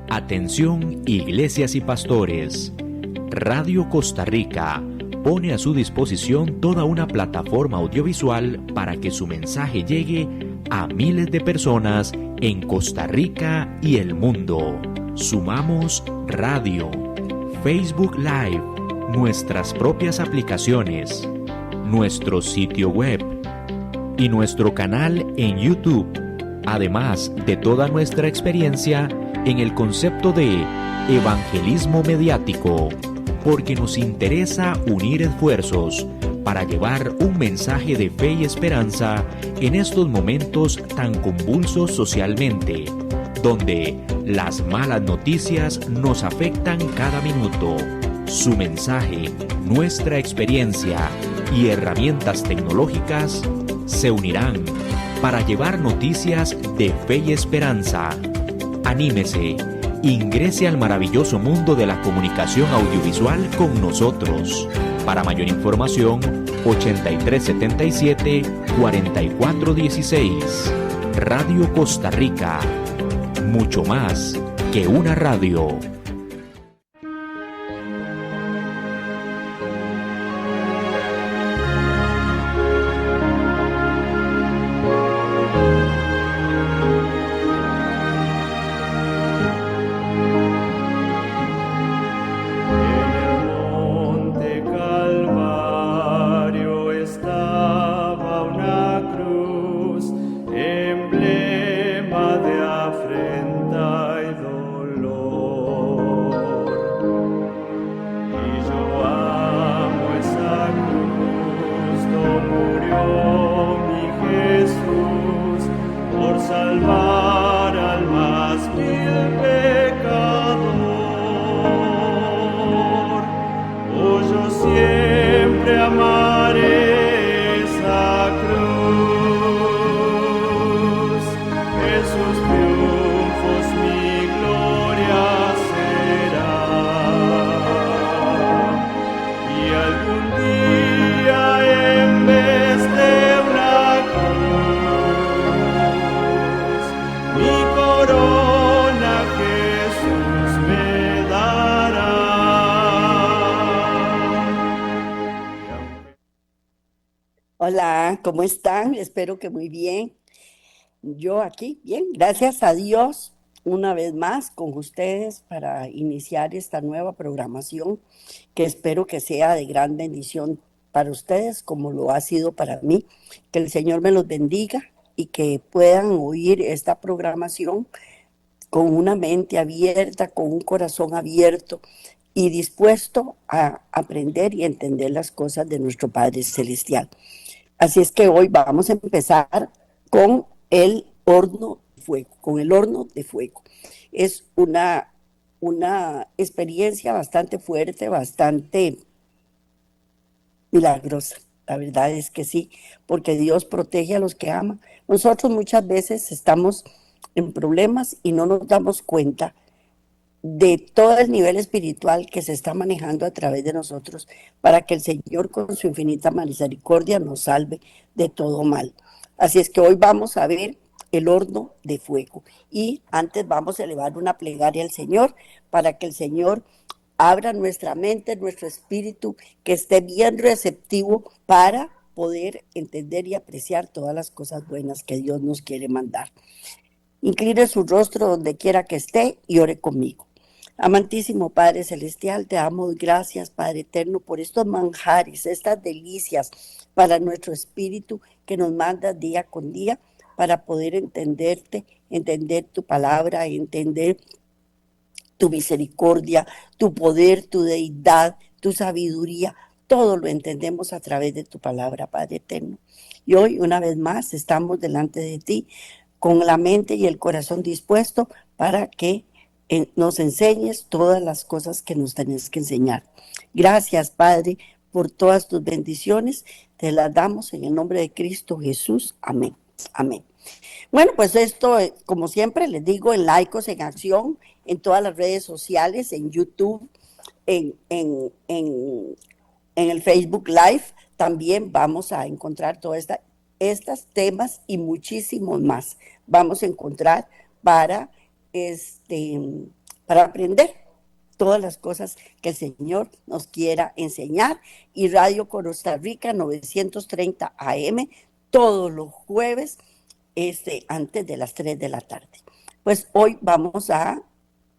Atención, iglesias y pastores. Radio Costa Rica pone a su disposición toda una plataforma audiovisual para que su mensaje llegue a miles de personas en Costa Rica y el mundo. Sumamos radio, Facebook Live, nuestras propias aplicaciones, nuestro sitio web y nuestro canal en YouTube, además de toda nuestra experiencia en el concepto de evangelismo mediático, porque nos interesa unir esfuerzos para llevar un mensaje de fe y esperanza en estos momentos tan convulsos socialmente, donde las malas noticias nos afectan cada minuto. Su mensaje, nuestra experiencia y herramientas tecnológicas se unirán para llevar noticias de fe y esperanza. Anímese, ingrese al maravilloso mundo de la comunicación audiovisual con nosotros. Para mayor información, 8377-4416. Radio Costa Rica. Mucho más que una radio. Hola, ¿cómo están? Espero que muy bien. Yo aquí, bien, gracias a Dios, una vez más con ustedes para iniciar esta nueva programación que espero que sea de gran bendición para ustedes como lo ha sido para mí. Que el Señor me los bendiga y que puedan oír esta programación con una mente abierta, con un corazón abierto y dispuesto a aprender y entender las cosas de nuestro Padre Celestial. Así es que hoy vamos a empezar con el horno de fuego, con el horno de fuego. Es una experiencia bastante fuerte, bastante milagrosa. La verdad es que sí, porque Dios protege a los que ama. Nosotros muchas veces estamos en problemas y no nos damos cuenta de todo el nivel espiritual que se está manejando a través de nosotros para que el Señor con su infinita misericordia nos salve de todo mal. Así es que hoy vamos a ver el horno de fuego y antes vamos a elevar una plegaria al Señor para que el Señor abra nuestra mente, nuestro espíritu, que esté bien receptivo para poder entender y apreciar todas las cosas buenas que Dios nos quiere mandar. Incline su rostro donde quiera que esté y ore conmigo. Amantísimo Padre Celestial, te damos gracias, Padre Eterno, por estos manjares, estas delicias para nuestro espíritu que nos mandas día con día para poder entenderte, entender tu palabra, entender tu misericordia, tu poder, tu deidad, tu sabiduría. Todo lo entendemos a través de tu palabra, Padre Eterno. Y hoy, una vez más, estamos delante de ti con la mente y el corazón dispuesto para que nos enseñes todas las cosas que nos tenés que enseñar. Gracias, Padre, por todas tus bendiciones. Te las damos en el nombre de Cristo Jesús. Amén. Amén. Bueno, pues esto, como siempre les digo, en Laicos en Acción, en todas las redes sociales, en YouTube, en el Facebook Live, también vamos a encontrar todos estos temas y muchísimos más. Vamos a encontrar para para aprender todas las cosas que el Señor nos quiera enseñar. Y Radio Costa Rica 930 AM todos los jueves antes de las 3 de la tarde. Pues hoy vamos a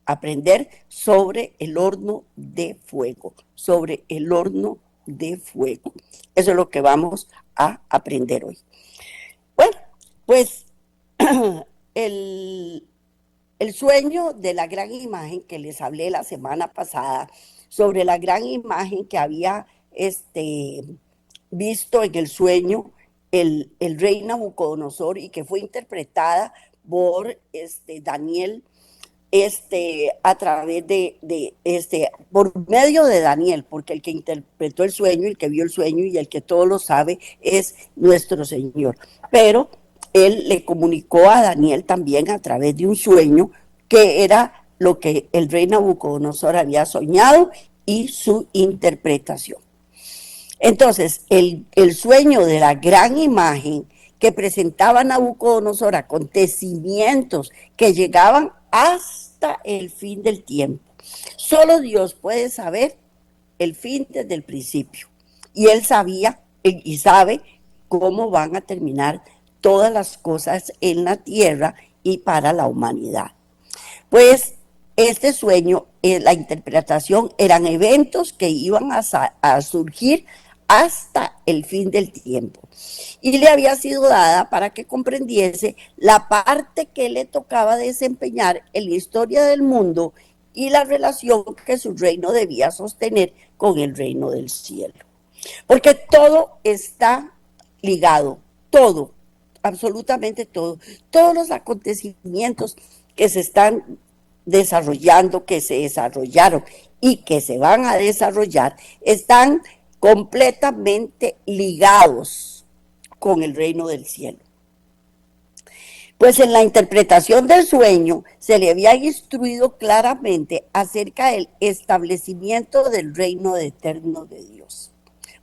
aprender sobre el horno de fuego, sobre el horno de fuego. Eso es lo que vamos a aprender hoy. Bueno, pues el sueño de la gran imagen que les hablé la semana pasada, sobre la gran imagen que había visto en el sueño el rey Nabucodonosor y que fue interpretada por Daniel a través por medio de Daniel, porque el que interpretó el sueño, el que vio el sueño y el que todo lo sabe es nuestro Señor. Pero él le comunicó a Daniel también a través de un sueño que era lo que el rey Nabucodonosor había soñado y su interpretación. Entonces, el sueño de la gran imagen que presentaba Nabucodonosor, acontecimientos que llegaban hasta el fin del tiempo. Solo Dios puede saber el fin desde el principio. Y él sabía y sabe cómo van a terminar todas las cosas en la tierra y para la humanidad. Pues este sueño, la interpretación, eran eventos que iban a surgir hasta el fin del tiempo. Y le había sido dada para que comprendiese la parte que le tocaba desempeñar en la historia del mundo y la relación que su reino debía sostener con el reino del cielo. Porque todo está ligado, todo, absolutamente todo. Todos los acontecimientos que se están desarrollando, que se desarrollaron y que se van a desarrollar, están completamente ligados con el reino del cielo. Pues en la interpretación del sueño se le había instruido claramente acerca del establecimiento del reino eterno de Dios.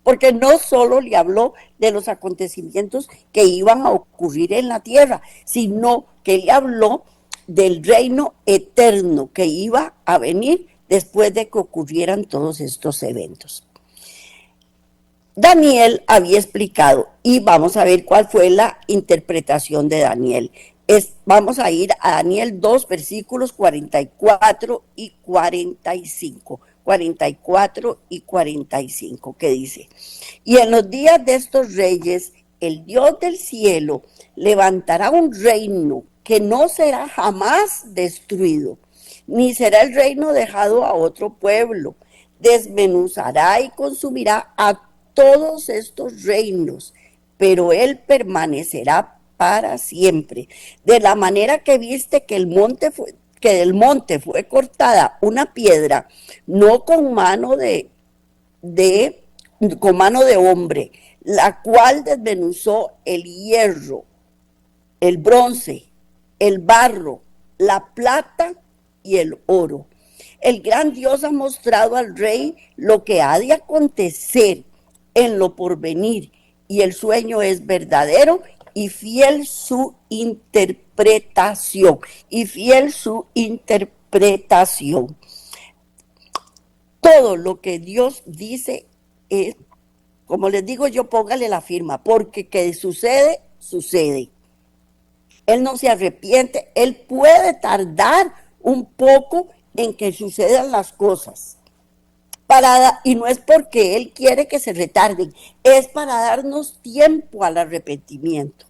Porque no solo le habló de los acontecimientos que iban a ocurrir en la tierra, sino que le habló del reino eterno que iba a venir después de que ocurrieran todos estos eventos. Daniel había explicado, y vamos a ver cuál fue la interpretación de Daniel. Vamos a ir a Daniel 2, versículos 44 y 45. 44 y 45, que dice: y en los días de estos reyes, el Dios del cielo levantará un reino que no será jamás destruido, ni será el reino dejado a otro pueblo. Desmenuzará y consumirá a todos estos reinos, pero él permanecerá para siempre. De la manera que viste que del monte fue cortada una piedra, no con mano con mano de hombre, la cual desmenuzó el hierro, el bronce, el barro, la plata y el oro. El gran Dios ha mostrado al rey lo que ha de acontecer en lo porvenir, y el sueño es verdadero y fiel su interpretación, Todo lo que Dios dice es, como les digo yo, póngale la firma, porque que sucede, sucede. Él no se arrepiente, él puede tardar un poco en que sucedan las cosas. Y no es porque él quiere que se retarden, es para darnos tiempo al arrepentimiento.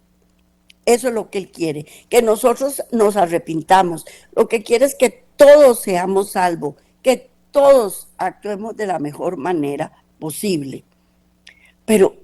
Eso es lo que él quiere, que nosotros nos arrepintamos. Lo que quiere es que todos seamos salvos, que todos actuemos de la mejor manera posible. Pero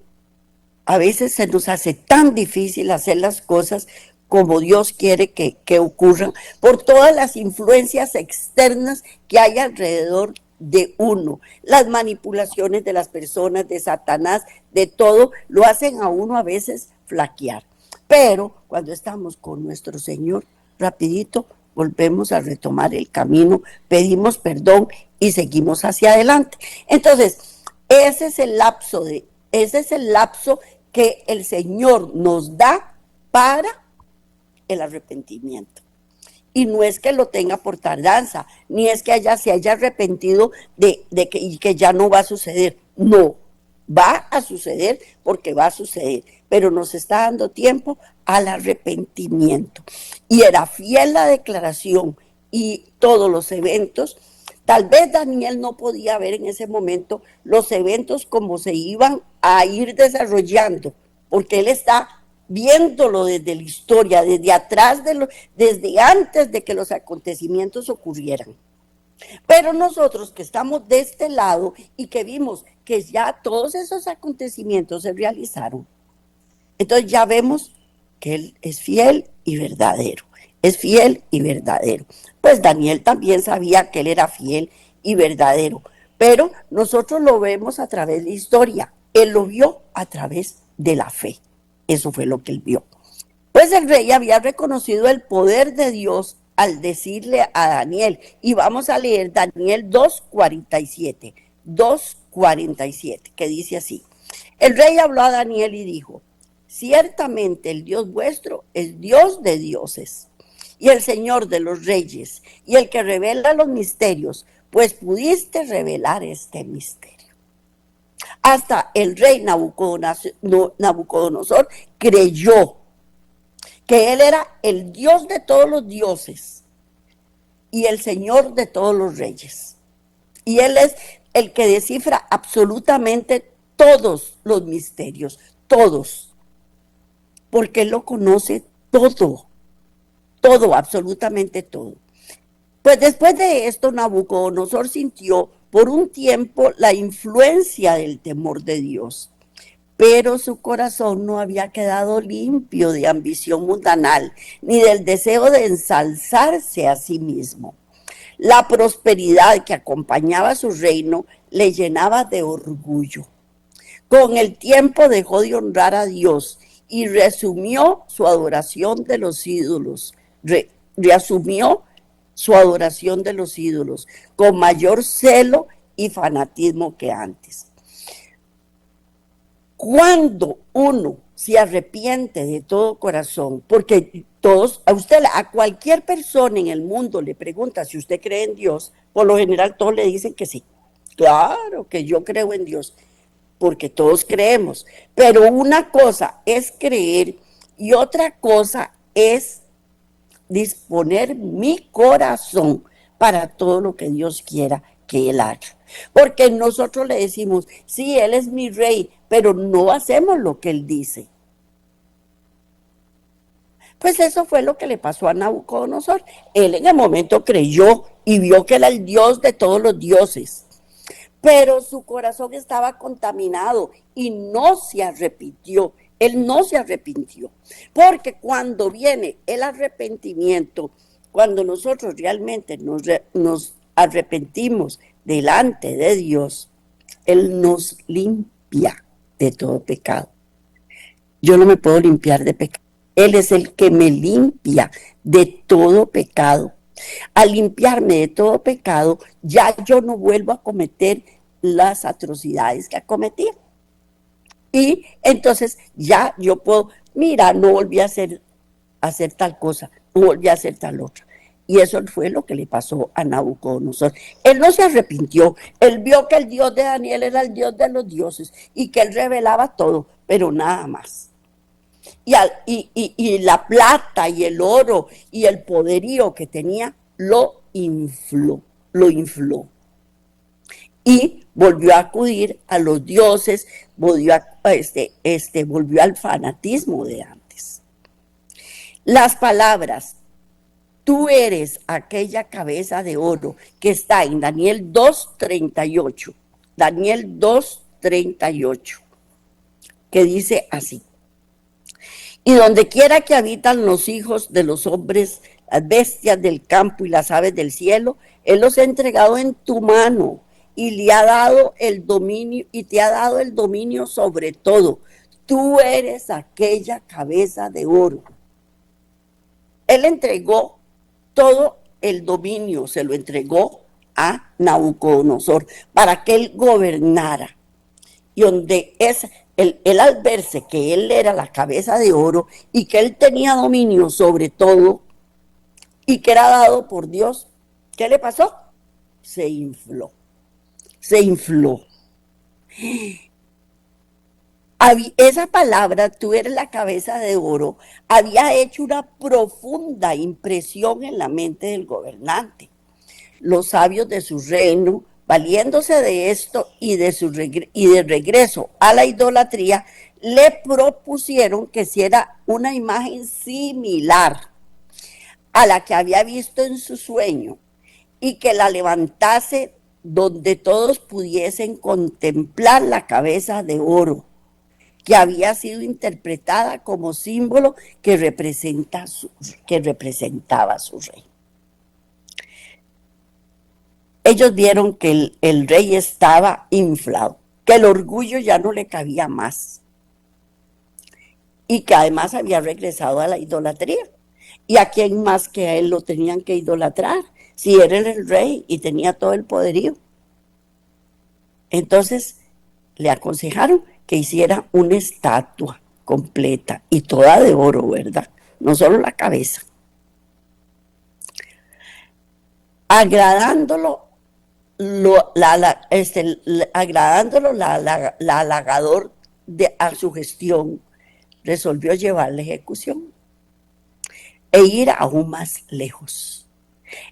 a veces se nos hace tan difícil hacer las cosas como Dios quiere que ocurran, por todas las influencias externas que hay alrededor de uno. Las manipulaciones de las personas, de Satanás, de todo, lo hacen a uno a veces flaquear. Pero cuando estamos con nuestro Señor, rapidito volvemos a retomar el camino, pedimos perdón y seguimos hacia adelante. Entonces, ese es el lapso que el Señor nos da para el arrepentimiento. Y no es que lo tenga por tardanza, ni es que se haya arrepentido y que ya no va a suceder. No, va a suceder porque va a suceder, pero nos está dando tiempo al arrepentimiento. Y era fiel la declaración y todos los eventos. Tal vez Daniel no podía ver en ese momento los eventos como se iban a ir desarrollando, porque él está viéndolo desde la historia, desde atrás, desde antes de que los acontecimientos ocurrieran. Pero nosotros que estamos de este lado y que vimos que ya todos esos acontecimientos se realizaron, entonces ya vemos que él es fiel y verdadero. Es fiel y verdadero. Pues Daniel también sabía que él era fiel y verdadero, pero nosotros lo vemos a través de la historia. Él lo vio a través de la fe. Eso fue lo que él vio. Pues el rey había reconocido el poder de Dios al decirle a Daniel, y vamos a leer Daniel 2:47, 2:47, que dice así: el rey habló a Daniel y dijo, ciertamente el Dios vuestro es Dios de dioses y el Señor de los reyes y el que revela los misterios, pues pudiste revelar este misterio. Hasta el rey Nabucodonosor creyó que él era el Dios de todos los dioses y el Señor de todos los reyes. Y él es el que descifra absolutamente todos los misterios, todos, porque él lo conoce todo, todo, absolutamente todo. Pues después de esto, Nabucodonosor sintió por un tiempo la influencia del temor de Dios, pero su corazón no había quedado limpio de ambición mundanal, ni del deseo de ensalzarse a sí mismo. La prosperidad que acompañaba su reino le llenaba de orgullo. Con el tiempo dejó de honrar a Dios y reasumió su adoración de los ídolos. Reasumió su adoración de los ídolos con mayor celo y fanatismo que antes. Cuando uno se arrepiente de todo corazón, porque a cualquier persona en el mundo le pregunta si usted cree en Dios, por lo general todos le dicen que sí. Claro que yo creo en Dios, porque todos creemos. Pero una cosa es creer y otra cosa es disponer mi corazón para todo lo que Dios quiera que Él haga. Porque nosotros le decimos, sí, Él es mi rey, pero no hacemos lo que Él dice. Pues eso fue lo que le pasó a Nabucodonosor. Él en el momento creyó y vio que era el Dios de todos los dioses. Pero su corazón estaba contaminado y no se arrepintió. Él no se arrepintió. Porque cuando viene el arrepentimiento, cuando nosotros realmente nos arrepentimos delante de Dios, Él nos limpia de todo pecado. Yo no me puedo limpiar de pecado. Él es el que me limpia de todo pecado. Al limpiarme de todo pecado, ya yo no vuelvo a cometer las atrocidades que cometí. Y entonces ya yo puedo, mira, no volví a hacer tal cosa, no volví a hacer tal otra. Y eso fue lo que le pasó a Nabucodonosor. Él no se arrepintió, él vio que el Dios de Daniel era el Dios de los dioses y que él revelaba todo, pero nada más. Y la plata y el oro y el poderío que tenía lo infló. Y volvió a acudir a los dioses, volvió al fanatismo de antes. Las palabras, tú eres aquella cabeza de oro, que está en Daniel 2:38. Daniel 2:38, que dice así: y donde quiera que habitan los hijos de los hombres, las bestias del campo y las aves del cielo, Él los ha entregado en tu mano y le ha dado el dominio, y te ha dado el dominio sobre todo. Tú eres aquella cabeza de oro. Él entregó todo el dominio, se lo entregó a Nabucodonosor para que él gobernara. Y donde él al verse que él era la cabeza de oro y que él tenía dominio sobre todo, y que era dado por Dios. ¿Qué le pasó? Se infló, se infló. Esa palabra, tú eres la cabeza de oro, había hecho una profunda impresión en la mente del gobernante. Los sabios de su reino, valiéndose de esto y de regreso a la idolatría, le propusieron que hiciera una imagen similar a la que había visto en su sueño y que la levantase donde todos pudiesen contemplar la cabeza de oro que había sido interpretada como símbolo que representaba a su rey. Ellos vieron que el rey estaba inflado, que el orgullo ya no le cabía más y que además había regresado a la idolatría. ¿Y a quién más que a él lo tenían que idolatrar? Si era el rey y tenía todo el poderío. Entonces le aconsejaron que hiciera una estatua completa y toda de oro, ¿verdad? No solo la cabeza. Agradándolo la halagador a su gestión, resolvió llevar la ejecución e ir aún más lejos.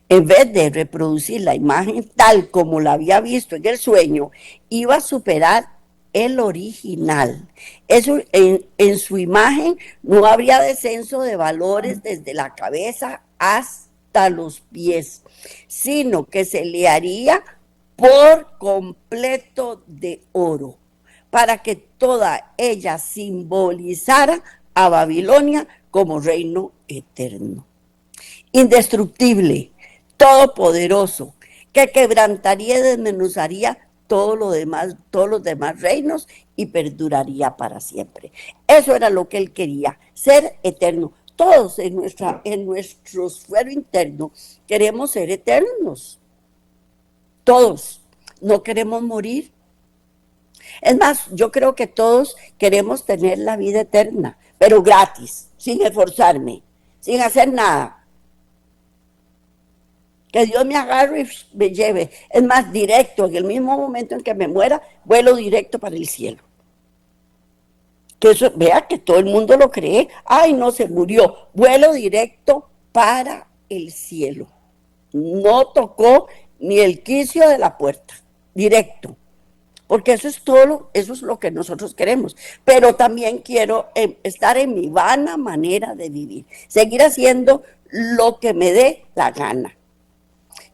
En vez de reproducir la imagen tal como la había visto en el sueño, iba a superar el original. Eso, en su imagen no habría descenso de valores desde la cabeza hasta los pies, sino que se le haría por completo de oro, para que toda ella simbolizara a Babilonia como reino eterno, indestructible, todopoderoso, que quebrantaría y desmenuzaría todos los demás reinos y perduraría para siempre. Eso era lo que él quería, ser eterno. Todos en nuestro fuero interno queremos ser eternos. Todos. No queremos morir. Es más, yo creo que todos queremos tener la vida eterna, pero gratis, sin esforzarme, sin hacer nada. Que Dios me agarre y me lleve. Es más, directo, en el mismo momento en que me muera, vuelo directo para el cielo. Que eso, vea que todo el mundo lo cree. Ay, no, se murió. Vuelo directo para el cielo. No tocó ni el quicio de la puerta. Directo. Porque eso es todo, eso es lo que nosotros queremos. Pero también quiero estar en mi vana manera de vivir. Seguir haciendo lo que me dé la gana.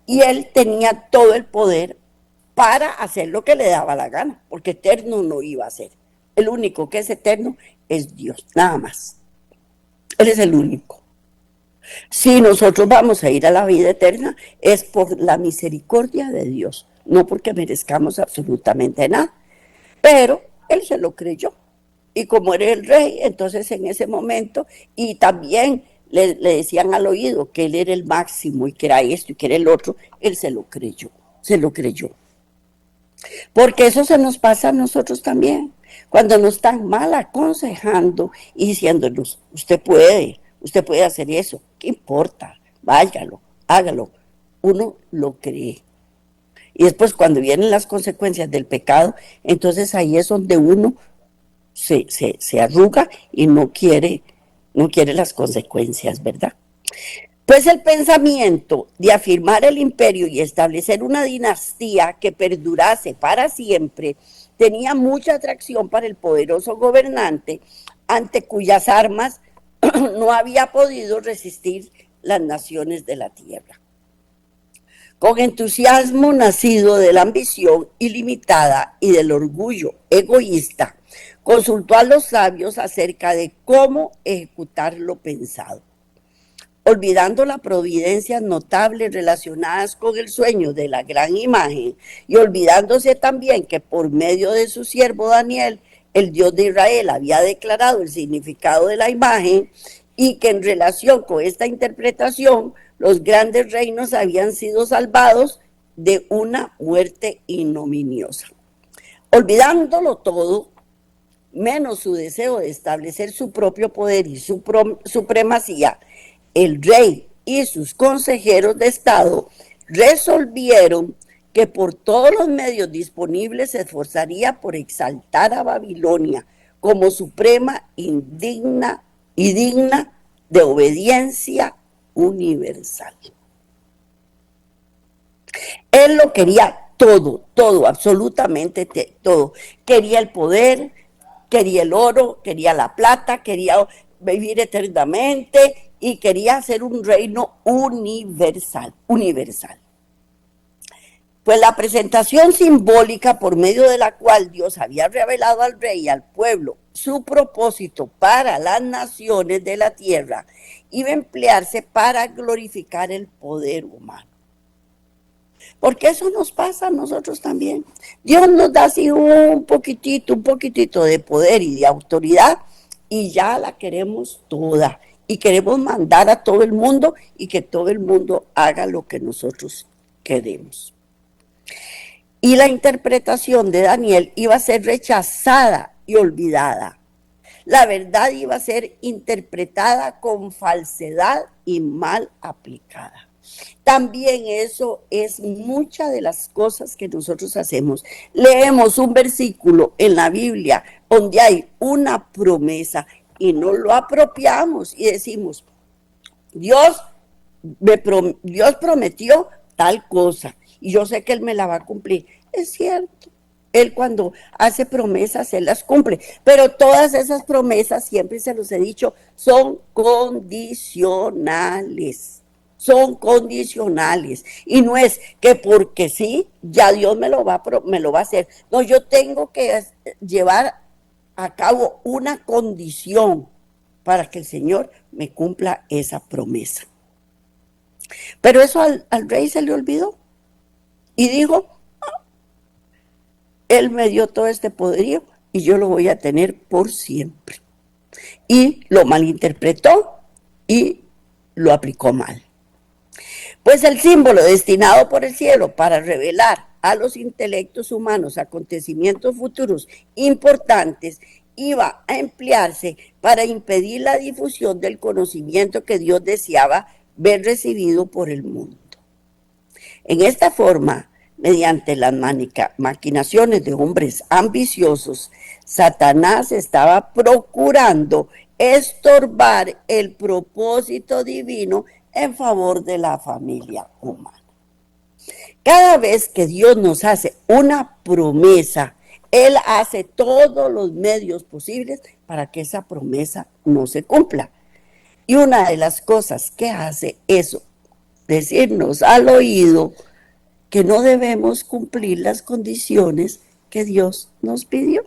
Y él tenía todo el poder para hacer lo que le daba la gana, porque eterno no iba a ser. El único que es eterno es Dios, nada más. Él es el único. Si nosotros vamos a ir a la vida eterna, es por la misericordia de Dios, no porque merezcamos absolutamente nada. Pero él se lo creyó. Y como era el rey, entonces en ese momento, y también le decían al oído que él era el máximo y que era esto y que era el otro, él se lo creyó, se lo creyó. Porque eso se nos pasa a nosotros también, cuando nos están mal aconsejando y diciéndonos, usted puede hacer eso, ¿qué importa? Váyalo, hágalo. Uno lo cree. Y después cuando vienen las consecuencias del pecado, entonces ahí es donde uno se arruga y no quiere las consecuencias, ¿verdad? Pues el pensamiento de afirmar el imperio y establecer una dinastía que perdurase para siempre tenía mucha atracción para el poderoso gobernante, ante cuyas armas no había podido resistir las naciones de la tierra. Con entusiasmo nacido de la ambición ilimitada y del orgullo egoísta, consultó a los sabios acerca de cómo ejecutar lo pensado. Olvidando las providencias notables relacionadas con el sueño de la gran imagen y olvidándose también que por medio de su siervo Daniel, el Dios de Israel había declarado el significado de la imagen y que en relación con esta interpretación los grandes reinos habían sido salvados de una muerte ignominiosa. Olvidándolo todo, menos su deseo de establecer su propio poder y su supremacía, el rey, y sus consejeros de Estado resolvieron que por todos los medios disponibles se esforzaría por exaltar a Babilonia como suprema, indigna y digna de obediencia universal. Él lo quería todo, todo, absolutamente todo. Quería el poder, quería el oro, quería la plata, quería vivir eternamente y quería hacer un reino universal, universal. Pues la presentación simbólica por medio de la cual Dios había revelado al rey y al pueblo su propósito para las naciones de la tierra iba a emplearse para glorificar el poder humano. Porque eso nos pasa a nosotros también. Dios nos da así un poquitito de poder y de autoridad y ya la queremos toda. Y queremos mandar a todo el mundo y que todo el mundo haga lo que nosotros queremos. Y la interpretación de Daniel iba a ser rechazada y olvidada. La verdad iba a ser interpretada con falsedad y mal aplicada. También eso es muchas de las cosas que nosotros hacemos. Leemos un versículo en la Biblia donde hay una promesa y no lo apropiamos y decimos, Dios prometió tal cosa y yo sé que Él me la va a cumplir. Es cierto, Él cuando hace promesas, Él las cumple, pero todas esas promesas, siempre se los he dicho, son condicionales. Son condicionales y no es que porque sí, ya Dios me lo va a hacer. No, yo tengo que llevar a cabo una condición para que el Señor me cumpla esa promesa. Pero eso al rey se le olvidó y dijo, Él me dio todo este poderío y yo lo voy a tener por siempre. Y lo malinterpretó y lo aplicó mal. Pues el símbolo destinado por el cielo para revelar a los intelectos humanos acontecimientos futuros importantes iba a emplearse para impedir la difusión del conocimiento que Dios deseaba ver recibido por el mundo. En esta forma, mediante las maquinaciones de hombres ambiciosos, Satanás estaba procurando estorbar el propósito divino en favor de la familia humana. Cada vez que Dios nos hace una promesa, Él hace todos los medios posibles para que esa promesa no se cumpla. Y una de las cosas que hace es decirnos al oído que no debemos cumplir las condiciones que Dios nos pidió.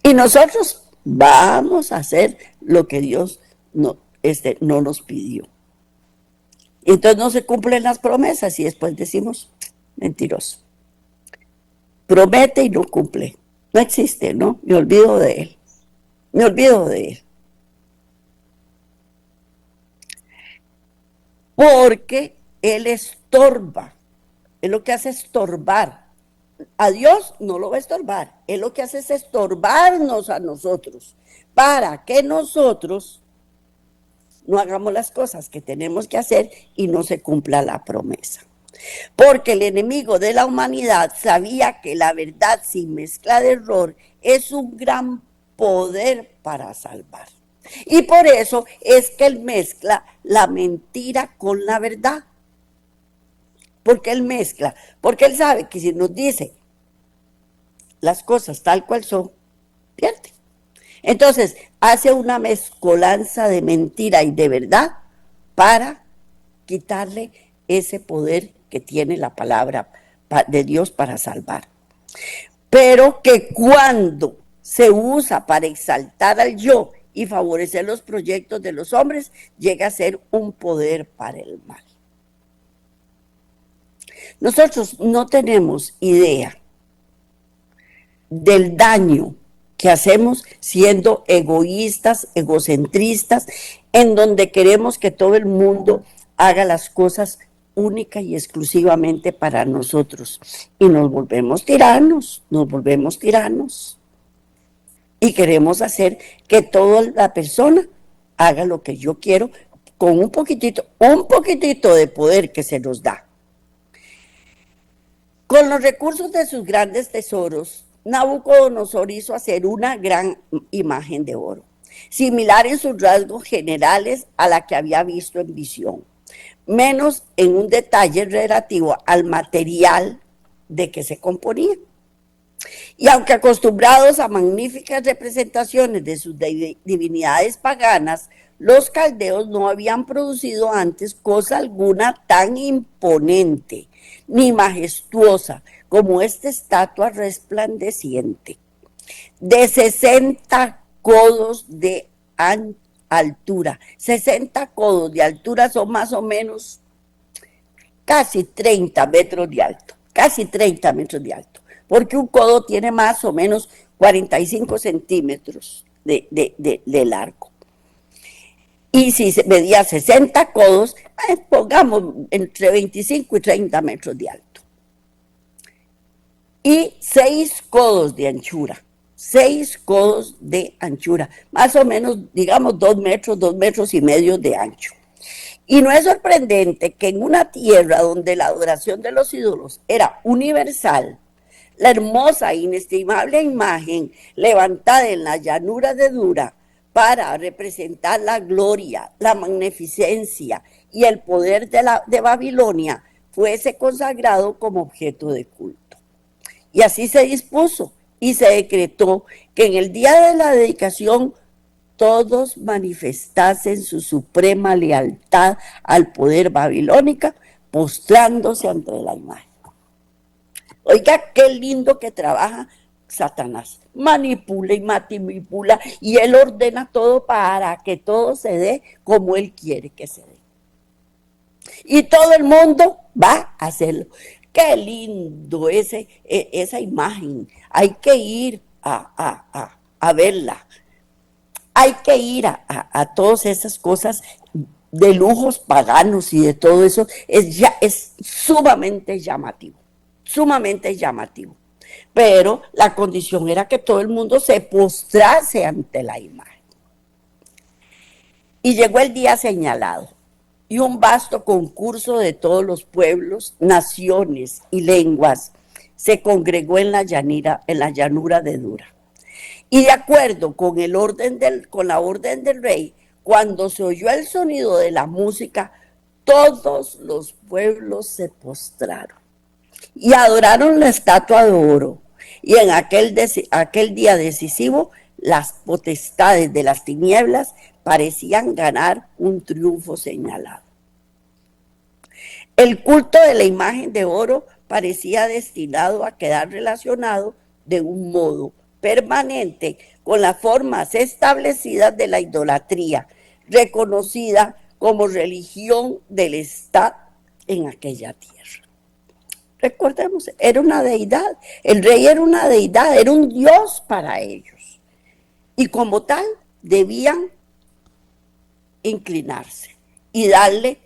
Y nosotros vamos a hacer lo que Dios no nos pidió. Entonces no se cumplen las promesas y después decimos, mentiroso. Promete y no cumple. No existe, ¿no? Me olvido de él. Me olvido de él. Porque él estorba. Él lo que hace es estorbar. A Dios no lo va a estorbar. Él lo que hace es estorbarnos a nosotros para que nosotros no hagamos las cosas que tenemos que hacer y no se cumpla la promesa. Porque el enemigo de la humanidad sabía que la verdad sin mezcla de error es un gran poder para salvar. Y por eso es que él mezcla la mentira con la verdad. Porque él mezcla, porque él sabe que si nos dice las cosas tal cual son, pierde. Entonces, hace una mezcolanza de mentira y de verdad para quitarle ese poder que tiene la palabra de Dios para salvar. Pero que cuando se usa para exaltar al yo y favorecer los proyectos de los hombres, llega a ser un poder para el mal. Nosotros no tenemos idea del daño que hacemos siendo egoístas, egocentristas, en donde queremos que todo el mundo haga las cosas única y exclusivamente para nosotros. Y nos volvemos tiranos. Y queremos hacer que toda la persona haga lo que yo quiero con un poquitito de poder que se nos da. Con los recursos de sus grandes tesoros, Nabucodonosor hizo hacer una gran imagen de oro, similar en sus rasgos generales a la que había visto en visión, menos en un detalle relativo al material de que se componía. Y aunque acostumbrados a magníficas representaciones de sus divinidades paganas, los caldeos no habían producido antes cosa alguna tan imponente ni majestuosa como esta estatua resplandeciente, de 60 codos de altura. 60 codos de altura son más o menos casi 30 metros de alto, casi 30 metros de alto, porque un codo tiene más o menos 45 centímetros de largo. Y si se medía 60 codos, pongamos entre 25 y 30 metros de alto. Y 6 codos de anchura. 6 codos de anchura. Más o menos, digamos, 2 metros y medio de ancho. Y no es sorprendente que en una tierra donde la adoración de los ídolos era universal, la hermosa e inestimable imagen levantada en la llanura de Dura para representar la gloria, la magnificencia y el poder de Babilonia fuese consagrado como objeto de culto. Y así se dispuso y se decretó que en el día de la dedicación todos manifestasen su suprema lealtad al poder babilónico, postrándose ante la imagen. Oiga, qué lindo que trabaja Satanás. Manipula y manipula y él ordena todo para que todo se dé como él quiere que se dé. Y todo el mundo va a hacerlo. Qué lindo esa imagen. Hay que ir a verla. Hay que ir a todas esas cosas de lujos paganos y de todo eso. Es sumamente llamativo. Sumamente llamativo. Pero la condición era que todo el mundo se postrase ante la imagen. Y llegó el día señalado, y un vasto concurso de todos los pueblos, naciones y lenguas se congregó en la llanura de Dura. Y de acuerdo con la orden del rey, cuando se oyó el sonido de la música, todos los pueblos se postraron y adoraron la estatua de oro. Y en aquel día decisivo, las potestades de las tinieblas parecían ganar un triunfo señalado. El culto de la imagen de oro parecía destinado a quedar relacionado de un modo permanente con las formas establecidas de la idolatría, reconocida como religión del Estado en aquella tierra. Recordemos, era una deidad, el rey era una deidad, era un dios para ellos. Y como tal, debían inclinarse y darle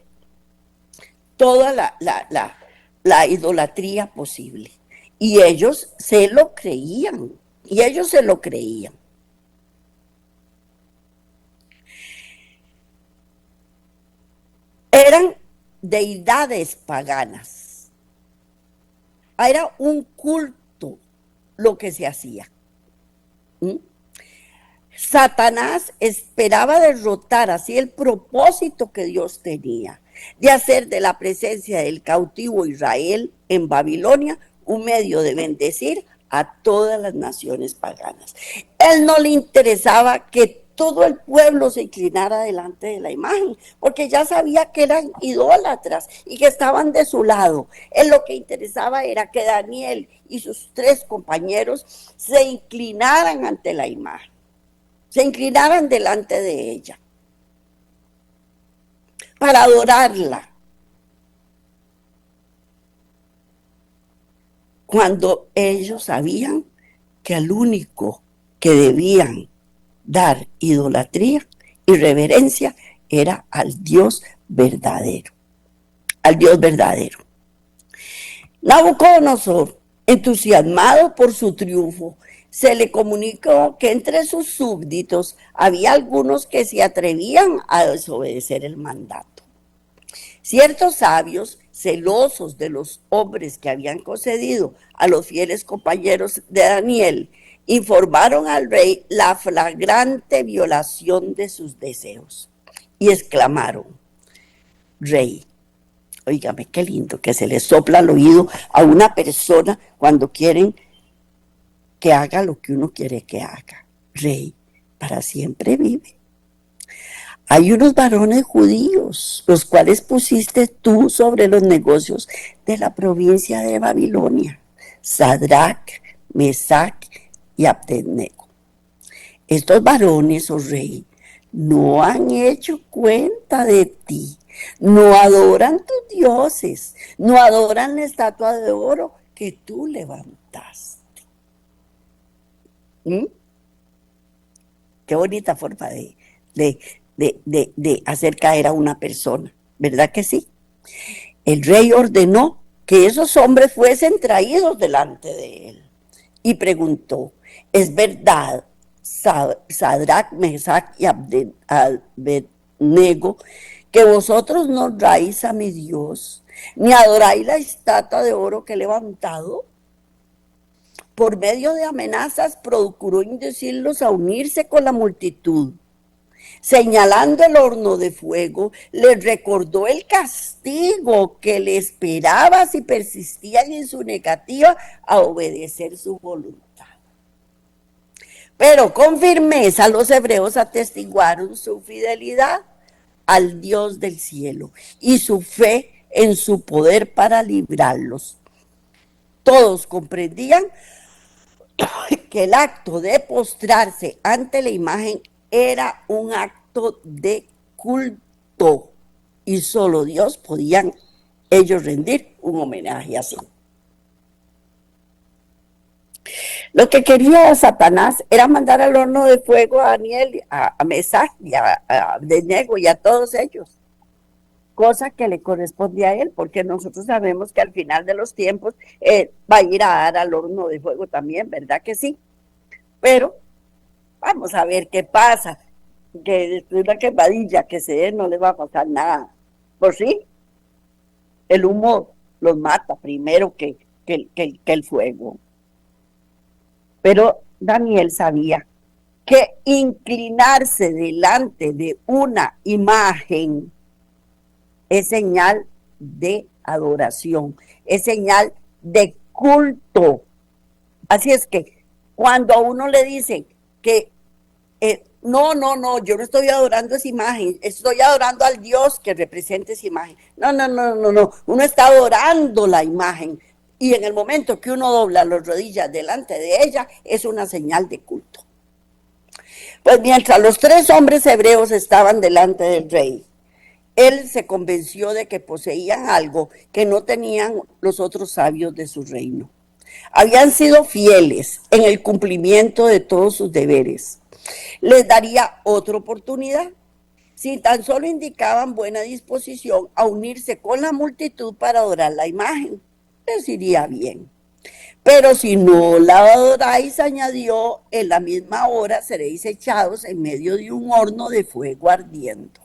toda la idolatría posible. Y ellos se lo creían, Eran deidades paganas. Era un culto lo que se hacía. Satanás esperaba derrotar así el propósito que Dios tenía de hacer de la presencia del cautivo Israel en Babilonia un medio de bendecir a todas las naciones paganas. Él no le interesaba que todo el pueblo se inclinara delante de la imagen, porque ya sabía que eran idólatras y que estaban de su lado. Él lo que interesaba era que Daniel y sus 3 compañeros se inclinaran ante la imagen, se inclinaran delante de ella para adorarla. Cuando ellos sabían que al único que debían dar idolatría y reverencia era al Dios verdadero. Al Dios verdadero. Nabucodonosor, entusiasmado por su triunfo, se le comunicó que entre sus súbditos había algunos que se atrevían a desobedecer el mandato. Ciertos sabios, celosos de los hombres que habían concedido a los fieles compañeros de Daniel, informaron al rey la flagrante violación de sus deseos y exclamaron: Rey, óigame, qué lindo que se le sopla al oído a una persona cuando quieren que haga lo que uno quiere que haga. Rey, para siempre vive. Hay unos varones judíos, los cuales pusiste tú sobre los negocios de la provincia de Babilonia: Sadrach, Mesach y Abednego. Estos varones, oh rey, no han hecho cuenta de ti, no adoran tus dioses, no adoran la estatua de oro que tú levantaste. ¿Mm? Qué bonita forma de hacer caer a una persona, ¿verdad que sí? El rey ordenó que esos hombres fuesen traídos delante de él y preguntó: ¿es verdad, Sadrach, Mesach y Abednego, que vosotros no honráis a mi Dios, ni adoráis la estatua de oro que he levantado? Por medio de amenazas procuró inducirlos a unirse con la multitud. Señalando el horno de fuego, les recordó el castigo que le esperaba si persistían en su negativa a obedecer su voluntad. Pero con firmeza los hebreos atestiguaron su fidelidad al Dios del cielo y su fe en su poder para librarlos. Todos comprendían que el acto de postrarse ante la imagen era un acto de culto y solo Dios podían ellos rendir un homenaje así. Lo que quería Satanás era mandar al horno de fuego a Daniel, a Mesach y a Abednego y a todos ellos, cosa que le corresponde a él, porque nosotros sabemos que al final de los tiempos va a ir a dar al horno de fuego también, ¿verdad que sí? Pero vamos a ver qué pasa, que después de una quemadilla que se dé no le va a pasar nada. Por sí, el humo los mata primero que el fuego. Pero Daniel sabía que inclinarse delante de una imagen es señal de adoración, es señal de culto. Así es que cuando a uno le dicen que no, yo no estoy adorando esa imagen, estoy adorando al Dios que representa esa imagen. No, uno está adorando la imagen y en el momento que uno dobla las rodillas delante de ella es una señal de culto. Pues mientras los 3 hombres hebreos estaban delante del rey, él se convenció de que poseían algo que no tenían los otros sabios de su reino. Habían sido fieles en el cumplimiento de todos sus deberes. Les daría otra oportunidad si tan solo indicaban buena disposición a unirse con la multitud para adorar la imagen. Les iría bien. Pero si no la adoráis, añadió, en la misma hora seréis echados en medio de un horno de fuego ardiendo.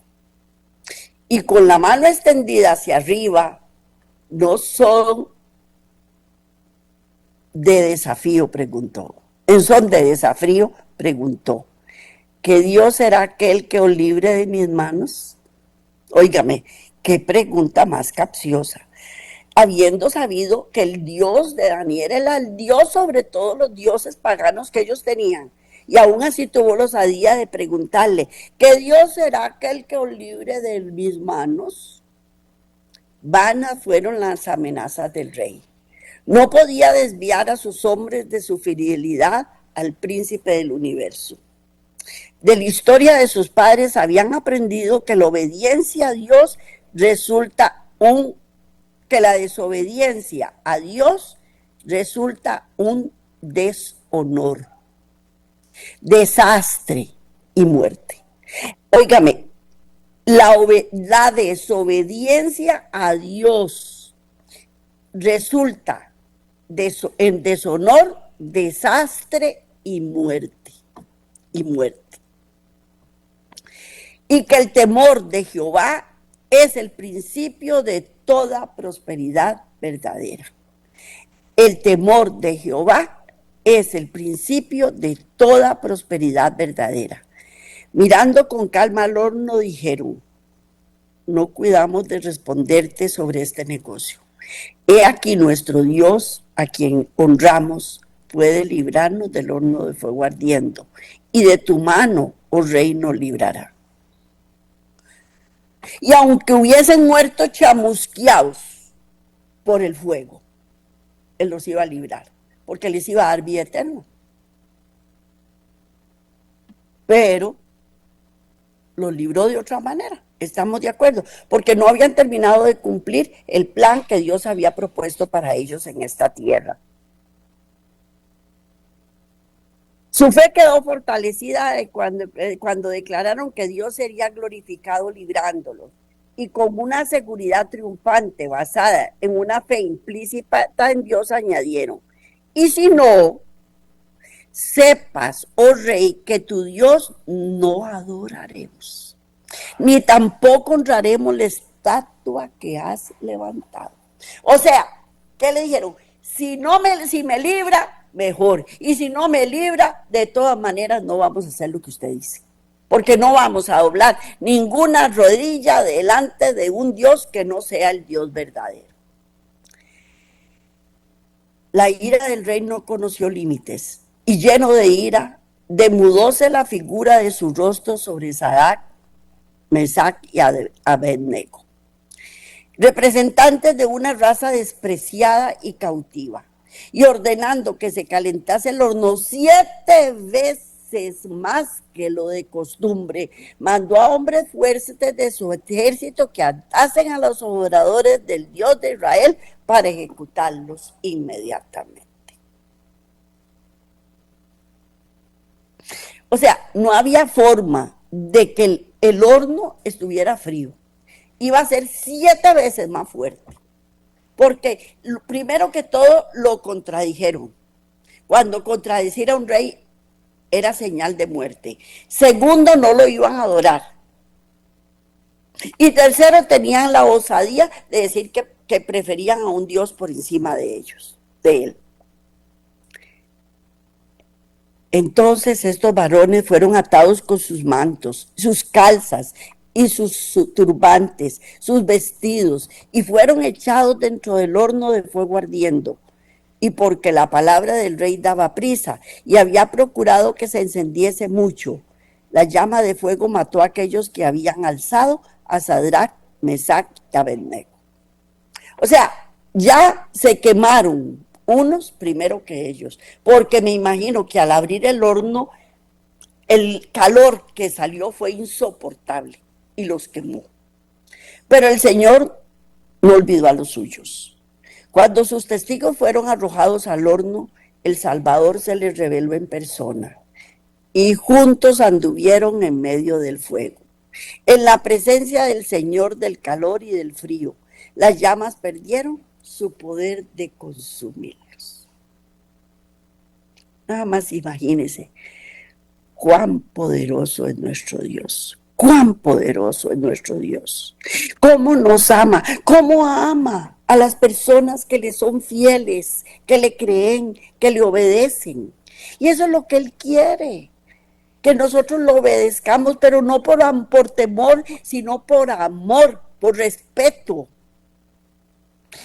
Y con la mano extendida hacia arriba, ¿no son de desafío? Preguntó. En son de desafío, preguntó. ¿Que Dios será aquel que os libre de mis manos? Óigame, qué pregunta más capciosa. Habiendo sabido que el Dios de Daniel era el Dios sobre todos los dioses paganos que ellos tenían, y aún así tuvo la osadía de preguntarle: ¿qué Dios será aquel que os libre de mis manos? Vanas fueron las amenazas del rey. No podía desviar a sus hombres de su fidelidad al príncipe del universo. De la historia de sus padres habían aprendido que la obediencia a Dios que la desobediencia a Dios resulta un deshonor, desastre y muerte. Óigame, la desobediencia a Dios resulta en deshonor, desastre y muerte, y muerte. Y que el temor de Jehová es el principio de toda prosperidad verdadera. El temor de Jehová es el principio de toda prosperidad verdadera. Mirando con calma al horno, dijeron: no cuidamos de responderte sobre este negocio. He aquí nuestro Dios, a quien honramos, puede librarnos del horno de fuego ardiendo, y de tu mano, oh rey, nos librará. Y aunque hubiesen muerto chamusqueados por el fuego, Él los iba a librar, porque les iba a dar vida eterna. Pero los libró de otra manera, estamos de acuerdo, porque no habían terminado de cumplir el plan que Dios había propuesto para ellos en esta tierra. Su fe quedó fortalecida cuando declararon que Dios sería glorificado librándolos, y con una seguridad triunfante basada en una fe implícita en Dios añadieron: y si no, sepas, oh rey, que tu Dios no adoraremos, ni tampoco honraremos la estatua que has levantado. O sea, ¿qué le dijeron? Si me libra, mejor. Y si no me libra, de todas maneras no vamos a hacer lo que usted dice. Porque no vamos a doblar ninguna rodilla delante de un Dios que no sea el Dios verdadero. La ira del rey no conoció límites, y lleno de ira, demudóse la figura de su rostro sobre Sadrach, Mesach y Abednego, representantes de una raza despreciada y cautiva, y ordenando que se calentase el horno 7 veces más que lo de costumbre, mandó a hombres fuertes de su ejército que atasen a los adoradores del Dios de Israel para ejecutarlos inmediatamente. O sea, no había forma de que el horno estuviera frío. Iba a ser 7 veces más fuerte. Porque primero que todo lo contradijeron. Cuando contradecir a un rey era señal de muerte. Segundo, no lo iban a adorar. Y tercero, tenían la osadía de decir que preferían a un Dios por encima de ellos, de él. Entonces estos varones fueron atados con sus mantos, sus calzas y sus turbantes, sus vestidos, y fueron echados dentro del horno de fuego ardiendo. Y porque la palabra del rey daba prisa y había procurado que se encendiese mucho, la llama de fuego mató a aquellos que habían alzado a Sadrach, Mesach y Abednego. O sea, ya se quemaron unos primero que ellos, porque me imagino que al abrir el horno, el calor que salió fue insoportable y los quemó. Pero el Señor no olvidó a los suyos. Cuando sus testigos fueron arrojados al horno, el Salvador se les reveló en persona, y juntos anduvieron en medio del fuego. En la presencia del Señor del calor y del frío, las llamas perdieron su poder de consumirlos. Nada más imagínense cuán poderoso es nuestro Dios. Cuán poderoso es nuestro Dios. Cómo nos ama, cómo ama a las personas que le son fieles, que le creen, que le obedecen. Y eso es lo que Él quiere, que nosotros lo obedezcamos, pero no por temor, sino por amor, por respeto.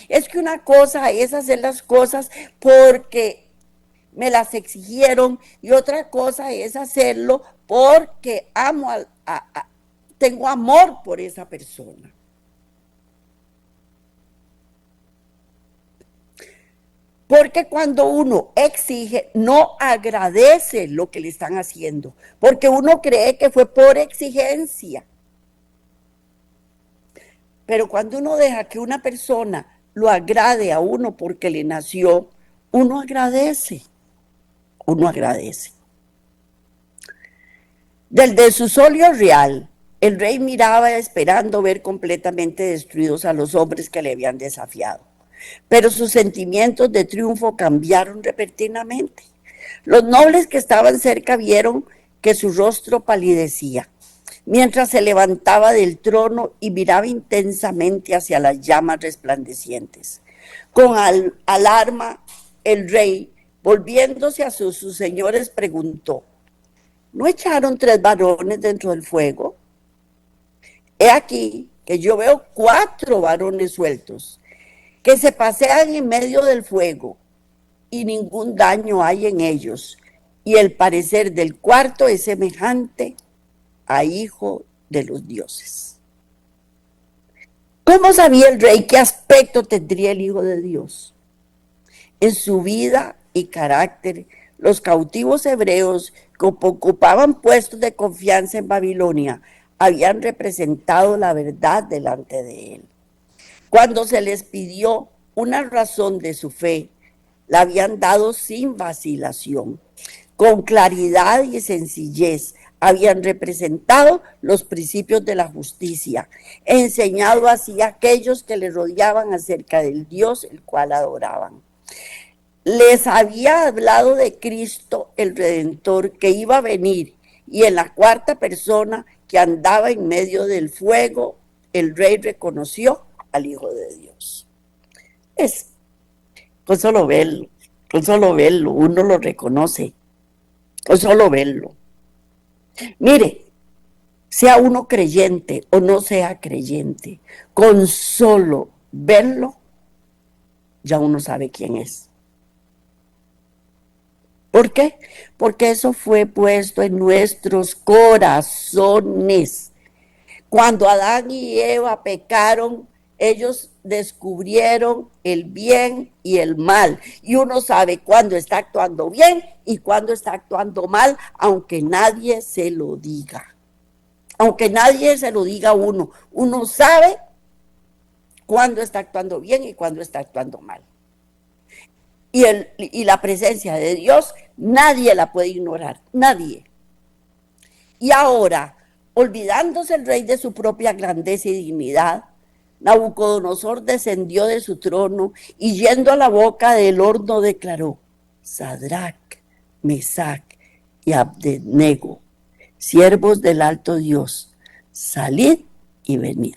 Es que una cosa es hacer las cosas porque me las exigieron, y otra cosa es hacerlo porque tengo amor por esa persona. Porque cuando uno exige, no agradece lo que le están haciendo, porque uno cree que fue por exigencia. Pero cuando uno deja que una persona lo agrade a uno porque le nació, uno agradece. Uno agradece. Desde su solio real, el rey miraba esperando ver completamente destruidos a los hombres que le habían desafiado. Pero sus sentimientos de triunfo cambiaron repentinamente. Los nobles que estaban cerca vieron que su rostro palidecía, mientras se levantaba del trono y miraba intensamente hacia las llamas resplandecientes. Con alarma, el rey, volviéndose a sus señores, preguntó: ¿no echaron 3 varones dentro del fuego? He aquí que yo veo 4 varones sueltos, que se pasean en medio del fuego, y ningún daño hay en ellos, y el parecer del cuarto es semejante a hijo de los dioses. ¿Cómo sabía el rey qué aspecto tendría el Hijo de Dios? En su vida y carácter, los cautivos hebreos que ocupaban puestos de confianza en Babilonia habían representado la verdad delante de él. Cuando se les pidió una razón de su fe, la habían dado sin vacilación. Con claridad y sencillez habían representado los principios de la justicia, enseñado así a aquellos que les rodeaban acerca del Dios el cual adoraban. Les había hablado de Cristo el Redentor que iba a venir, y en la cuarta persona que andaba en medio del fuego, el rey reconoció al Hijo de Dios. Con solo verlo, uno lo reconoce, con solo verlo. Mire, sea uno creyente o no sea creyente, con solo verlo, ya uno sabe quién es. ¿Por qué? Porque eso fue puesto en nuestros corazones. Cuando Adán y Eva pecaron, ellos descubrieron el bien y el mal. Y uno sabe cuándo está actuando bien y cuándo está actuando mal, aunque nadie se lo diga. Aunque nadie se lo diga a uno. Uno sabe cuándo está actuando bien y cuándo está actuando mal. Y la presencia de Dios, nadie la puede ignorar, nadie. Y ahora, olvidándose el rey de su propia grandeza y dignidad, Nabucodonosor descendió de su trono y yendo a la boca del horno declaró: Sadrac, Mesac y Abednego, siervos del alto Dios, salid y venid.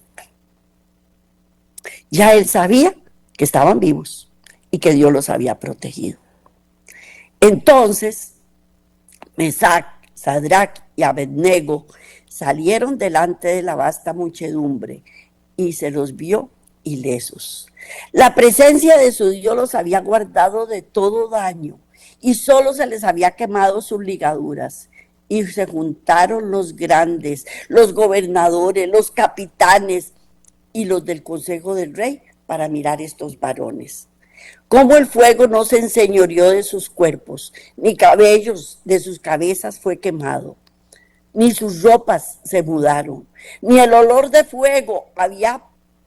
Ya él sabía que estaban vivos y que Dios los había protegido. Entonces, Mesac, Sadrac y Abednego salieron delante de la vasta muchedumbre y se los vio ilesos. La presencia de su Dios los había guardado de todo daño y solo se les había quemado sus ligaduras. Y se juntaron los grandes, los gobernadores, los capitanes y los del consejo del rey para mirar estos varones. Como el fuego no se enseñoreó de sus cuerpos, ni cabellos de sus cabezas fue quemado, ni sus ropas se mudaron, ni el olor de fuego había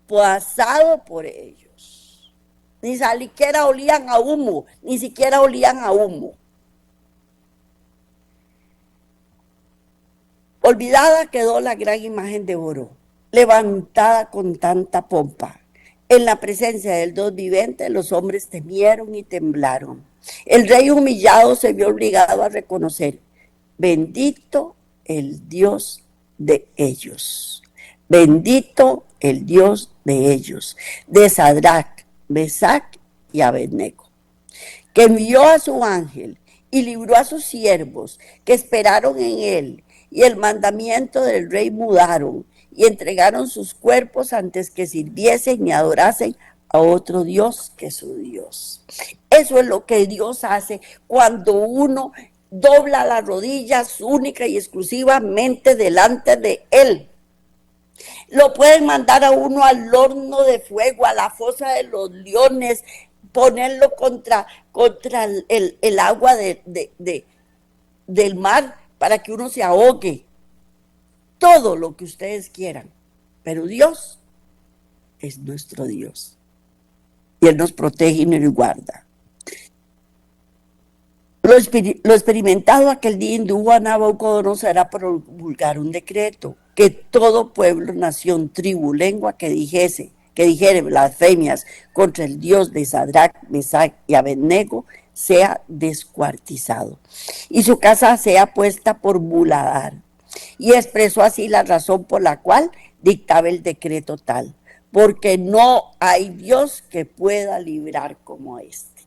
pasado por ellos. Ni siquiera olían a humo, ni siquiera olían a humo. Olvidada quedó la gran imagen de oro, levantada con tanta pompa. En la presencia del Dios vivente, los hombres temieron y temblaron. El rey humillado se vio obligado a reconocer: bendito el Dios de ellos. Bendito el Dios de ellos, de Sadrac, Mesac y Abednego, que envió a su ángel y libró a sus siervos que esperaron en él, y el mandamiento del rey mudaron y entregaron sus cuerpos antes que sirviesen y adorasen a otro Dios que su Dios. Eso es lo que Dios hace cuando uno dobla las rodillas única y exclusivamente delante de Él. Lo pueden mandar a uno al horno de fuego, a la fosa de los leones, ponerlo contra el agua del mar para que uno se ahogue. Todo lo que ustedes quieran, pero Dios es nuestro Dios y Él nos protege y nos guarda. Lo experimentado aquel día indujo a Nabucodonosor a promulgar un decreto: que todo pueblo, nación, tribu, lengua que dijere blasfemias contra el Dios de Sadrac, Mesac y Abednego sea descuartizado y su casa sea puesta por muladar. Y expresó así la razón por la cual dictaba el decreto tal, porque no hay Dios que pueda librar como este.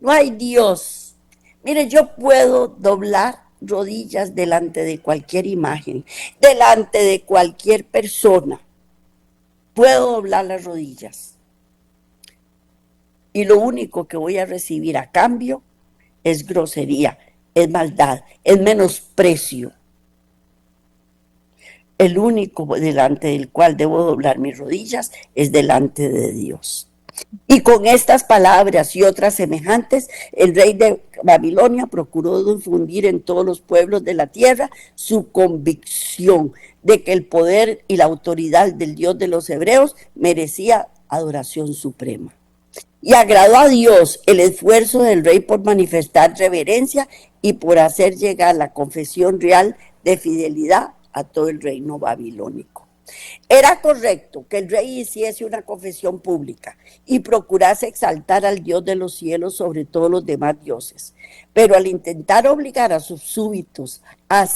No hay Dios. Mire, yo puedo doblar rodillas delante de cualquier imagen, delante de cualquier persona. Puedo doblar las rodillas. Y lo único que voy a recibir a cambio es grosería, es maldad, es menosprecio. El único delante del cual debo doblar mis rodillas es delante de Dios. Y con estas palabras y otras semejantes, el rey de Babilonia procuró difundir en todos los pueblos de la tierra su convicción de que el poder y la autoridad del Dios de los hebreos merecía adoración suprema. Y agradó a Dios el esfuerzo del rey por manifestar reverencia y por hacer llegar la confesión real de fidelidad a todo el reino babilónico. Era correcto que el rey hiciese una confesión pública y procurase exaltar al Dios de los cielos sobre todos los demás dioses, pero al intentar obligar a sus súbditos a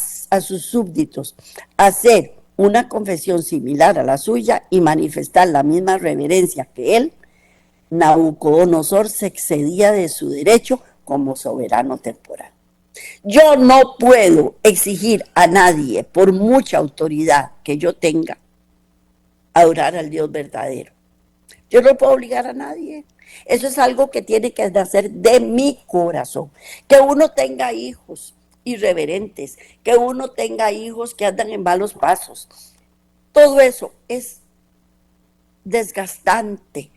hacer una confesión similar a la suya y manifestar la misma reverencia que él, Nabucodonosor se excedía de su derecho como soberano temporal. Yo no puedo exigir a nadie, por mucha autoridad que yo tenga, adorar al Dios verdadero. Yo no puedo obligar a nadie. Eso es algo que tiene que nacer de mi corazón. Que uno tenga hijos irreverentes, que uno tenga hijos que andan en malos pasos. Todo eso es desgastante.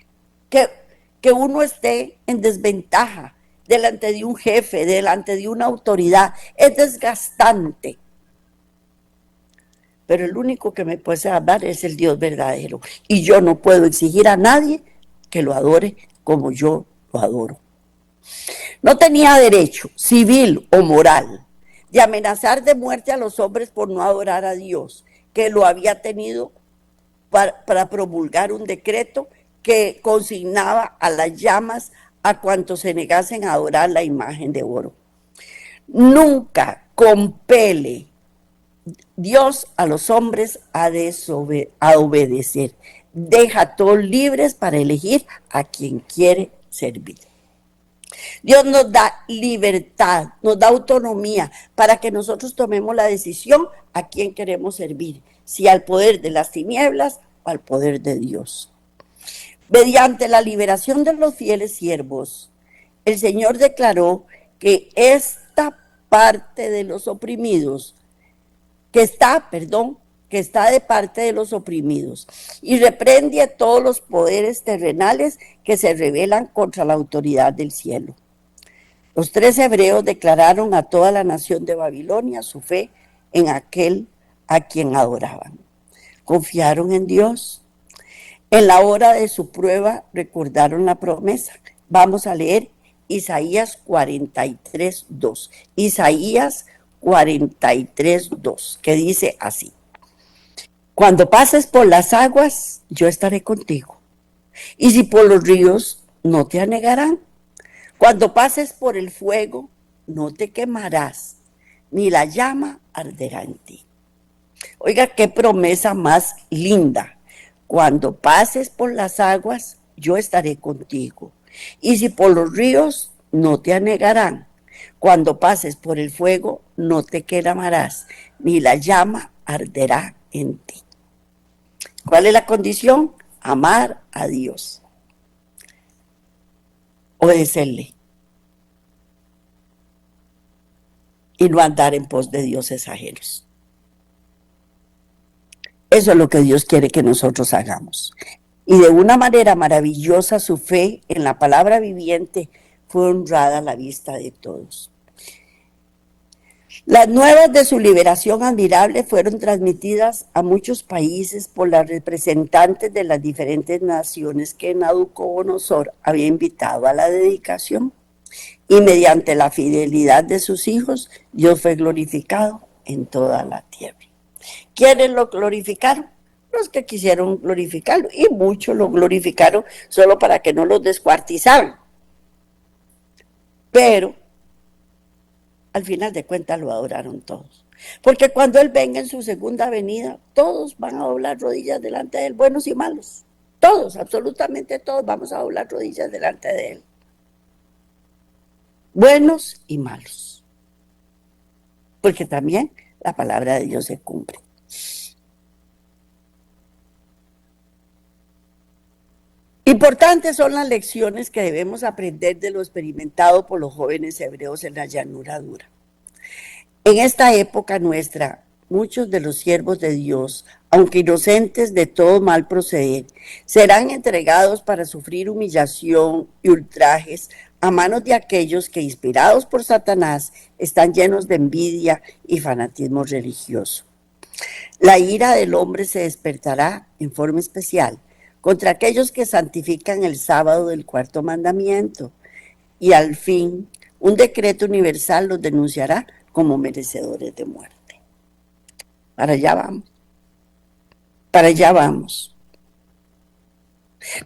Que uno esté en desventaja delante de un jefe, delante de una autoridad, es desgastante. Pero el único que me puede salvar es el Dios verdadero. Y yo no puedo exigir a nadie que lo adore como yo lo adoro. No tenía derecho civil o moral de amenazar de muerte a los hombres por no adorar a Dios, que lo había tenido para promulgar un decreto que consignaba a las llamas a cuantos se negasen a adorar la imagen de oro. Nunca compele Dios a los hombres a obedecer. Deja a todos libres para elegir a quien quiere servir. Dios nos da libertad, nos da autonomía para que nosotros tomemos la decisión a quién queremos servir, si al poder de las tinieblas o al poder de Dios. Mediante la liberación de los fieles siervos, el Señor declaró que esta parte de los oprimidos, que está de parte de los oprimidos, y reprende a todos los poderes terrenales que se rebelan contra la autoridad del cielo. Los 3 hebreos declararon a toda la nación de Babilonia su fe en aquel a quien adoraban. Confiaron en Dios. En la hora de su prueba recordaron la promesa. Vamos a leer Isaías 43:2. Isaías 43:2, que dice así: cuando pases por las aguas, yo estaré contigo. Y si por los ríos, no te anegarán. Cuando pases por el fuego, no te quemarás, ni la llama arderá en ti. Oiga, qué promesa más linda. Cuando pases por las aguas, yo estaré contigo. Y si por los ríos, no te anegarán. Cuando pases por el fuego, no te quemarás, ni la llama arderá en ti. ¿Cuál es la condición? Amar a Dios. Obedecerle. Y no andar en pos de dioses ajenos. Eso es lo que Dios quiere que nosotros hagamos. Y de una manera maravillosa su fe en la palabra viviente fue honrada a la vista de todos. Las nuevas de su liberación admirable fueron transmitidas a muchos países por las representantes de las diferentes naciones que Nabucodonosor había invitado a la dedicación. Y mediante la fidelidad de sus hijos, Dios fue glorificado en toda la tierra. ¿Quiénes lo glorificaron? Los que quisieron glorificarlo, y muchos lo glorificaron solo para que no los descuartizaran. pero al final de cuentas lo adoraron todos. Porque cuando Él venga en su segunda venida, todos van a doblar rodillas delante de Él, buenos y malos. Todos, absolutamente todos vamos a doblar rodillas delante de Él. Buenos y malos. Porque también la palabra de Dios se cumple. Importantes son las lecciones que debemos aprender de lo experimentado por los jóvenes hebreos en la llanura dura. En esta época nuestra, muchos de los siervos de Dios, aunque inocentes de todo mal proceder, serán entregados para sufrir humillación y ultrajes a manos de aquellos que, inspirados por Satanás, están llenos de envidia y fanatismo religioso. La ira del hombre se despertará en forma especial contra aquellos que santifican el sábado del cuarto mandamiento, y al fin un decreto universal los denunciará como merecedores de muerte. Para allá vamos. Para allá vamos.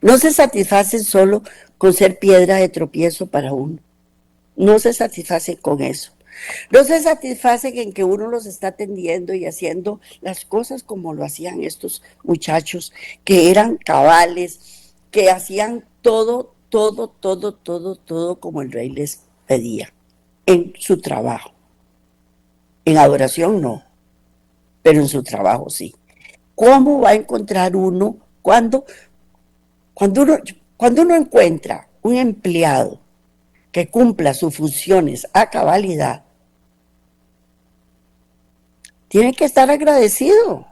No se satisfacen solo con ser piedra de tropiezo para uno. No se satisfacen con eso. No se satisfacen en que uno los está atendiendo y haciendo las cosas como lo hacían estos muchachos, que eran cabales, que hacían todo como el rey les pedía, en su trabajo. En adoración no, pero en su trabajo sí. ¿Cómo va a encontrar uno cuando uno encuentra un empleado que cumpla sus funciones a cabalidad? Tiene que estar agradecido,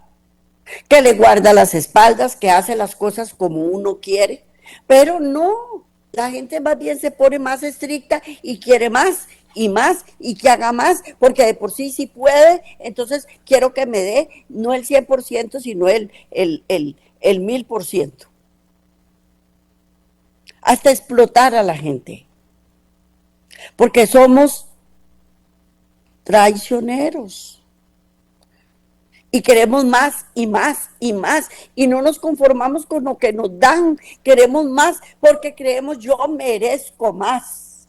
que le guarda las espaldas, que hace las cosas como uno quiere, pero no, la gente más bien se pone más estricta y quiere más y que haga más, porque de por sí puede, entonces quiero que me dé no el 100%, sino el 1000%. Hasta explotar a la gente, porque somos traicioneros. Y queremos más y más y más. Y no nos conformamos con lo que nos dan. Queremos más porque creemos yo merezco más.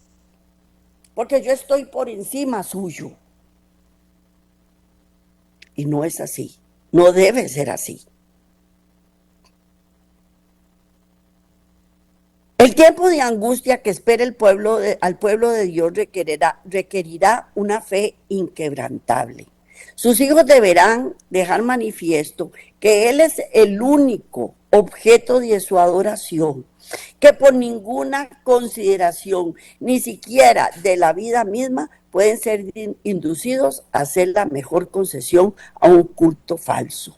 Porque yo estoy por encima suyo. Y no es así. No debe ser así. El tiempo de angustia que espera al pueblo de Dios requerirá una fe inquebrantable. Sus hijos deberán dejar manifiesto que Él es el único objeto de su adoración, que por ninguna consideración, ni siquiera de la vida misma, pueden ser inducidos a hacer la mejor concesión a un culto falso.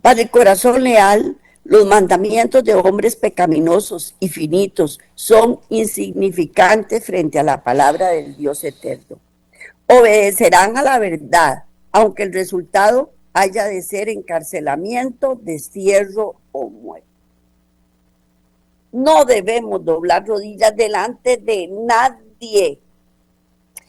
Para el corazón leal, los mandamientos de hombres pecaminosos y finitos son insignificantes frente a la palabra del Dios eterno. Obedecerán a la verdad, aunque el resultado haya de ser encarcelamiento, destierro o muerte. No debemos doblar rodillas delante de nadie,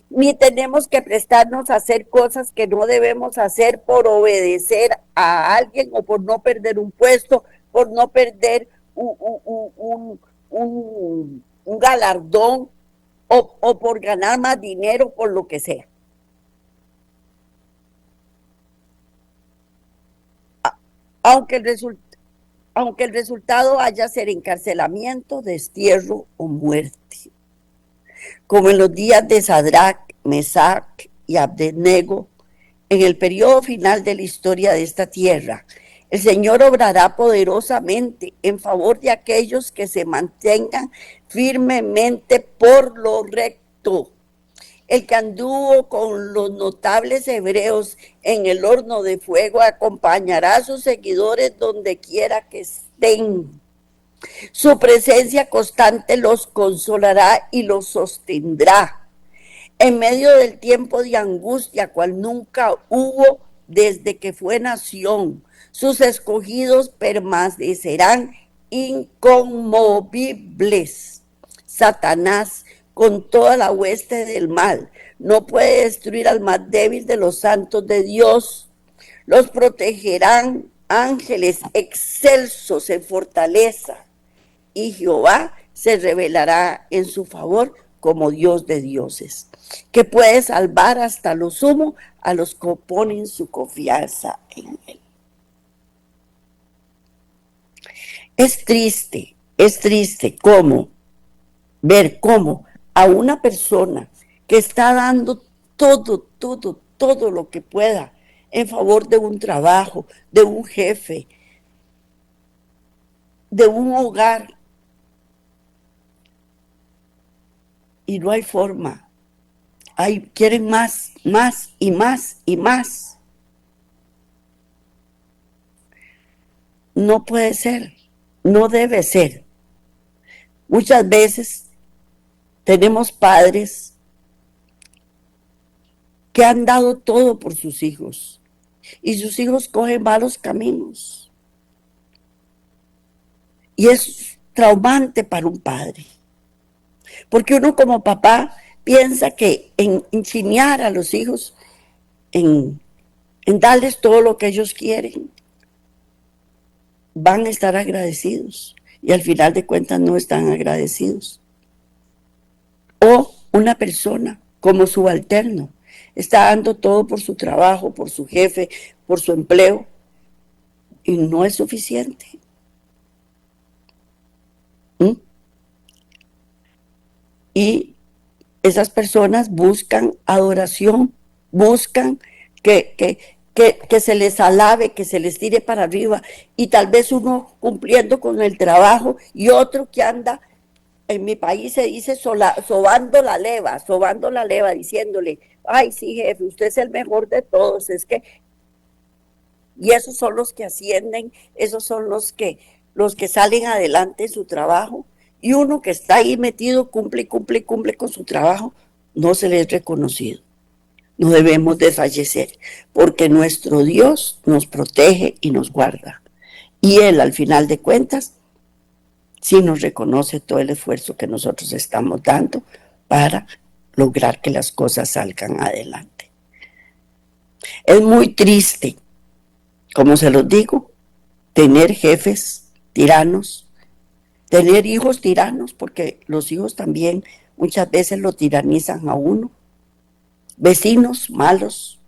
ni tenemos que prestarnos a hacer cosas que no debemos hacer por obedecer a alguien o por no perder un puesto, por no perder un galardón o por ganar más dinero, por lo que sea. Aunque el resultado haya ser encarcelamiento, destierro o muerte. Como en los días de Sadrach, Mesach y Abednego, en el periodo final de la historia de esta tierra, el Señor obrará poderosamente en favor de aquellos que se mantengan firmemente por lo recto. El que anduvo con los notables hebreos en el horno de fuego acompañará a sus seguidores donde quiera que estén. Su presencia constante los consolará y los sostendrá. En medio del tiempo de angustia, cual nunca hubo desde que fue nación, sus escogidos permanecerán inconmovibles. Satanás, con toda la hueste del mal, no puede destruir al más débil de los santos de Dios. Los protegerán ángeles excelsos en fortaleza, y Jehová se revelará en su favor como Dios de dioses, que puede salvar hasta lo sumo a los que ponen su confianza en Él. Es triste ver cómo a una persona que está dando todo lo que pueda en favor de un trabajo, de un jefe, de un hogar, y no hay forma. Quieren más y más. No puede ser, no debe ser. Muchas veces tenemos padres que han dado todo por sus hijos y sus hijos cogen malos caminos. Y es traumante para un padre, porque uno como papá piensa que en enseñar a los hijos, en darles todo lo que ellos quieren, van a estar agradecidos, y al final de cuentas no están agradecidos. O una persona como subalterno está dando todo por su trabajo, por su jefe, por su empleo, y no es suficiente. Y esas personas buscan adoración, buscan que se les alabe, que se les tire para arriba, y tal vez uno cumpliendo con el trabajo y otro que anda, en mi país se dice sobando la leva, diciéndole, ay sí jefe, usted es el mejor de todos, es que, y esos son los que ascienden, esos son los que salen adelante en su trabajo, y uno que está ahí metido, cumple con su trabajo, no se le es reconocido. No debemos desfallecer, porque nuestro Dios nos protege y nos guarda. Y Él, al final de cuentas, sí nos reconoce todo el esfuerzo que nosotros estamos dando para lograr que las cosas salgan adelante. Es muy triste, como se los digo, tener jefes tiranos, tener hijos tiranos, porque los hijos también muchas veces lo tiranizan a uno, vecinos malos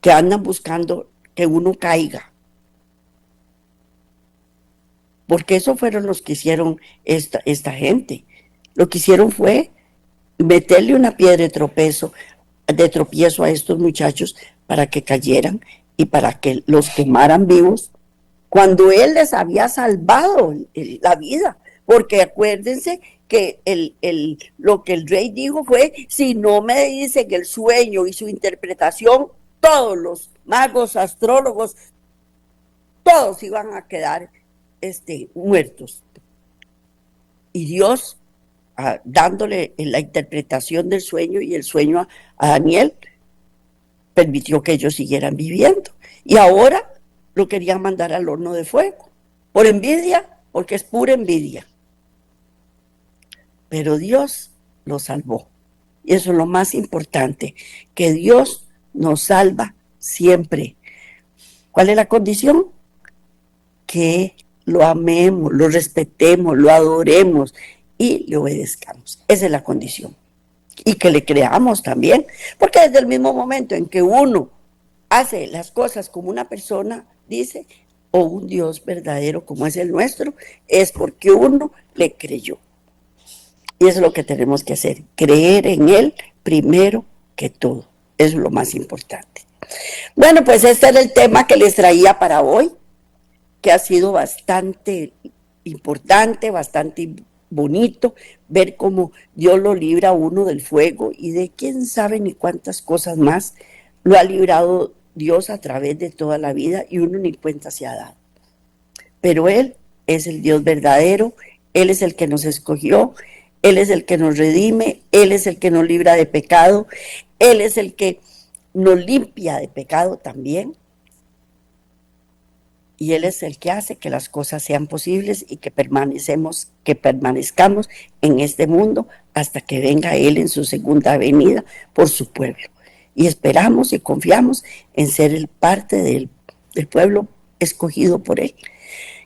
que andan buscando que uno caiga, porque eso fueron los que hicieron esta gente. Lo que hicieron fue meterle una piedra de tropiezo a estos muchachos para que cayeran y para que los quemaran vivos, cuando Él les había salvado la vida. Porque acuérdense que lo que el rey dijo fue, si no me dicen el sueño y su interpretación, todos los magos, astrólogos, todos iban a quedar muertos. Y Dios, dándole la interpretación del sueño y el sueño a Daniel, permitió que ellos siguieran viviendo. Y ahora lo querían mandar al horno de fuego, por envidia, porque es pura envidia. Pero Dios los salvó. Y eso es lo más importante, que Dios nos salva siempre. ¿Cuál es la condición? Que lo amemos, lo respetemos, lo adoremos y le obedezcamos. Esa es la condición. Y que le creamos también, porque desde el mismo momento en que uno hace las cosas como una persona dice, o un Dios verdadero como es el nuestro, es porque uno le creyó. Y eso es lo que tenemos que hacer, creer en Él primero que todo. Eso es lo más importante. Bueno, pues este era el tema que les traía para hoy, que ha sido bastante importante, bastante bonito, ver cómo Dios lo libra a uno del fuego y de quién sabe ni cuántas cosas más lo ha librado Dios a través de toda la vida y uno ni cuenta se ha dado. Pero Él es el Dios verdadero, Él es el que nos escogió, Él es el que nos redime, Él es el que nos libra de pecado, Él es el que nos limpia de pecado también. Y Él es el que hace que las cosas sean posibles y que permanezcamos en este mundo hasta que venga Él en su segunda venida por su pueblo. Y esperamos y confiamos en ser parte del pueblo escogido por Él.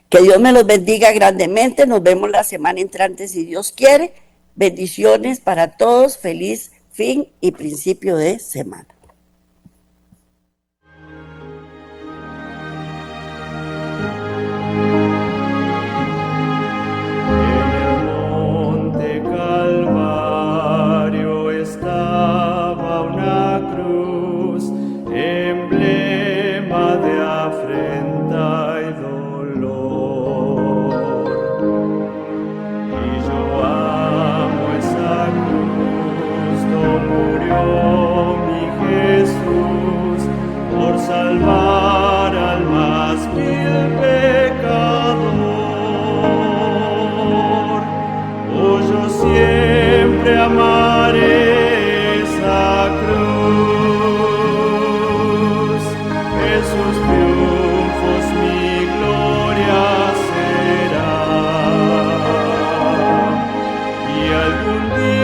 Que Dios me los bendiga grandemente. Nos vemos la semana entrante si Dios quiere. Bendiciones para todos. Feliz fin y principio de semana. Salvar al más vil pecador. Oh, yo siempre amaré esa cruz. En sus triunfos mi gloria será. Y algún día